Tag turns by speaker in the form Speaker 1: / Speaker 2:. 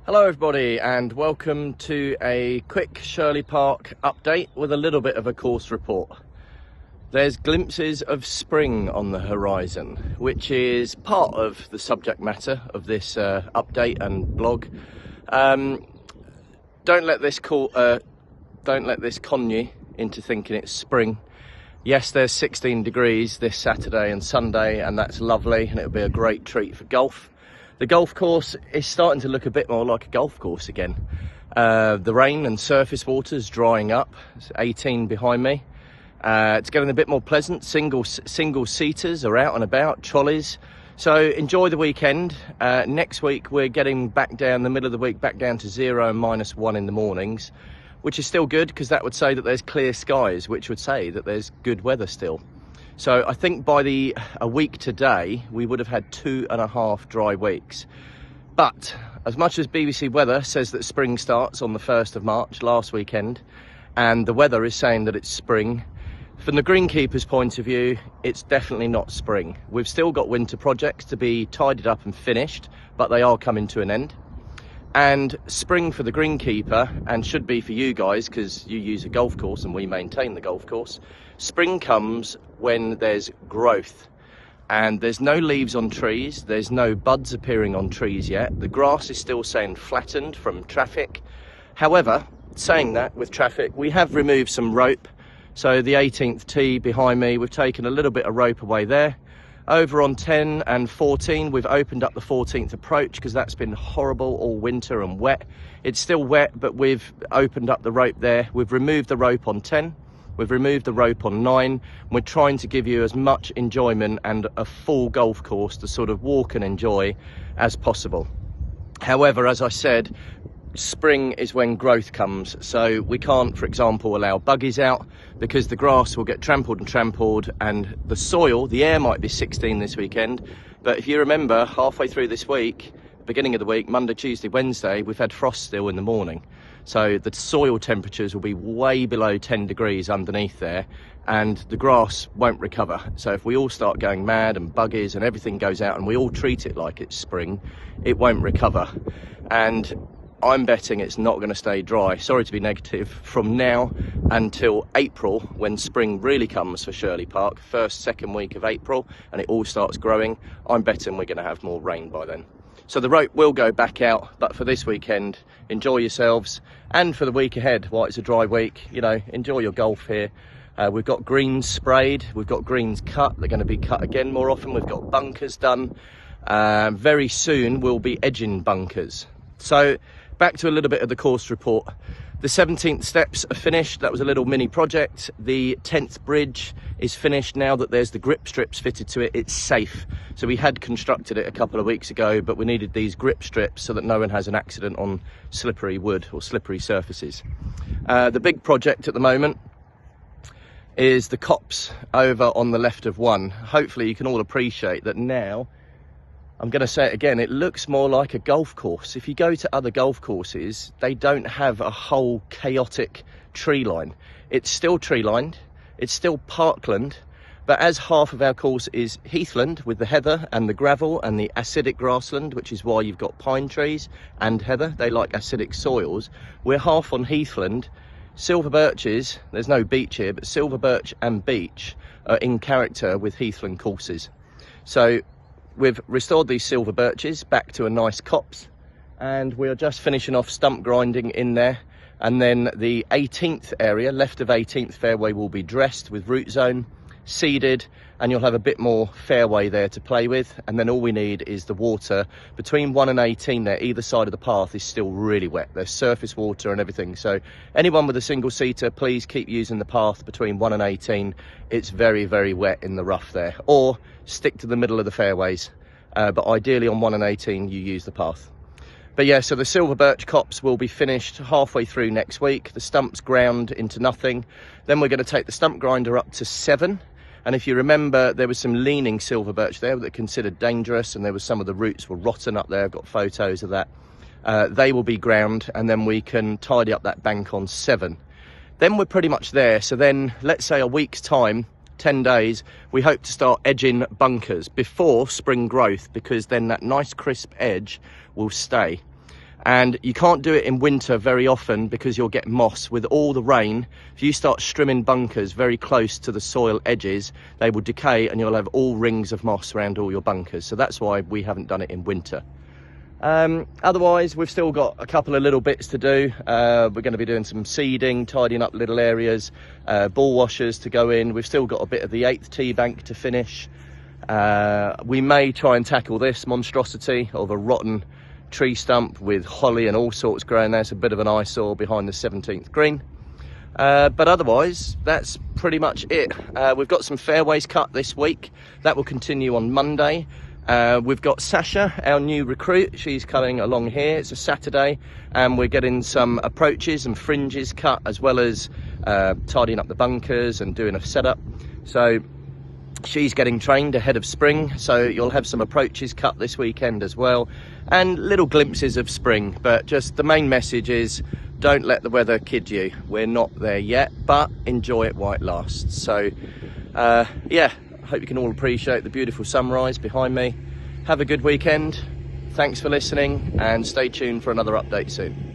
Speaker 1: Hello everybody and welcome to a quick Shirley Park update with a little bit of a course report. There's glimpses of spring on the horizon, which is part of the subject matter of this update and blog. Don't let this con you into thinking it's spring. Yes, there's 16 degrees this Saturday and Sunday, and that's lovely, and it'll be a great treat for golf. The golf course is starting to look a bit more like a golf course again. The rain and surface water's drying up. It's 18 behind me. It's getting a bit more pleasant. Single seaters are out and about, trolleys. So enjoy the weekend. Next week we're getting back down, the middle of the week, back down to 0 and -1 in the mornings, which is still good because that would say that there's clear skies, which would say that there's good weather still. So I think by a week today, we would have had 2.5 dry weeks. But as much as BBC Weather says that spring starts on the 1st of March, last weekend, and the weather is saying that it's spring, from the greenkeeper's point of view, it's definitely not spring. We've still got winter projects to be tidied up and finished, but they are coming to an end. And spring for the greenkeeper, and should be for you guys because you use a golf course and we maintain the golf course, spring comes when there's growth and there's no leaves on trees, there's no buds appearing on trees yet. The grass is still saying flattened from traffic. However, saying that, with traffic, we have removed some rope. So the 18th tee behind me, we've taken a little bit of rope away there. Over on 10 and 14, we've opened up the 14th approach because that's been horrible all winter and wet. It's still wet, but we've opened up the rope there. We've removed the rope on 10. We've removed the rope on 9. We're trying to give you as much enjoyment and a full golf course to sort of walk and enjoy as possible. However, as I said, spring is when growth comes, so we can't, for example, allow buggies out because the grass will get trampled and the soil, the air might be 16 this weekend, but if you remember, halfway through this week, beginning of the week, Monday, Tuesday, Wednesday, we've had frost still in the morning, so the soil temperatures will be way below 10 degrees underneath there and the grass won't recover. So if we all start going mad and buggies and everything goes out and we all treat it like it's spring, it won't recover. And I'm betting it's not going to stay dry, sorry to be negative, from now until April, when spring really comes for Shirley Park, second week of April, and it all starts growing. I'm betting we're going to have more rain by then. So the rope will go back out, but for this weekend, enjoy yourselves. And for the week ahead, while it's a dry week, you know, enjoy your golf here. We've got greens sprayed, we've got greens cut, they're going to be cut again more often. We've got bunkers done. Very soon we'll be edging bunkers. So back to a little bit of the course report. The 17th steps are finished. That was a little mini project. The 10th bridge is finished now that there's the grip strips fitted to it. It's safe. So we had constructed it a couple of weeks ago, but we needed these grip strips so that no one has an accident on slippery wood or slippery surfaces. The big project at the moment is the copse over on the left of 1. Hopefully you can all appreciate that now. I'm going to say it again, it looks more like a golf course. If you go to other golf courses, they don't have a whole chaotic tree line. It's still tree lined, it's still parkland, but as half of our course is heathland with the heather and the gravel and the acidic grassland, which is why you've got pine trees and heather, they like acidic soils. We're half on heathland. Silver birches, there's no beech here, but silver birch and beech are in character with heathland courses. So we've restored these silver birches back to a nice copse, and we're just finishing off stump grinding in there. And then the 18th area, left of 18th fairway, will be dressed with root zone, seeded, and you'll have a bit more fairway there to play with. And then all we need is the water between 1 and 18 there. Either side of the path is still really wet. There's surface water and everything. So anyone with a single seater, please keep using the path between 1 and 18. It's very, very wet in the rough there. Or stick to the middle of the fairways. But ideally on 1 and 18, you use the path. But yeah, so the silver birch copse will be finished halfway through next week. The stumps ground into nothing. Then we're going to take the stump grinder up to 7. And if you remember, there was some leaning silver birch there that are considered dangerous, and there was some of the roots were rotten up there. I've got photos of that. They will be ground, and then we can tidy up that bank on 7. Then we're pretty much there. So then, let's say a week's time, 10 days, we hope to start edging bunkers before spring growth, because then that nice crisp edge will stay. And you can't do it in winter very often because you'll get moss. With all the rain, if you start trimming bunkers very close to the soil edges, they will decay and you'll have all rings of moss around all your bunkers. So that's why we haven't done it in winter. Otherwise, we've still got a couple of little bits to do. We're going to be doing some seeding, tidying up little areas, ball washers to go in. We've still got a bit of the 8th tee bank to finish. We may try and tackle this monstrosity of a rotten tree stump with holly and all sorts growing there. It's a bit of an eyesore behind the 17th green. But otherwise, that's pretty much it. We've got some fairways cut this week. That will continue on Monday. We've got Sasha, our new recruit. She's coming along here. It's a Saturday, and we're getting some approaches and fringes cut, as well as tidying up the bunkers and doing a setup. So she's getting trained ahead of spring, so you'll have some approaches cut this weekend as well, and little glimpses of spring. But just the main message is, don't let the weather kid you. We're not there yet, but enjoy it while it lasts. So yeah, I hope you can all appreciate the beautiful sunrise behind me. Have a good weekend. Thanks for listening, and stay tuned for another update soon.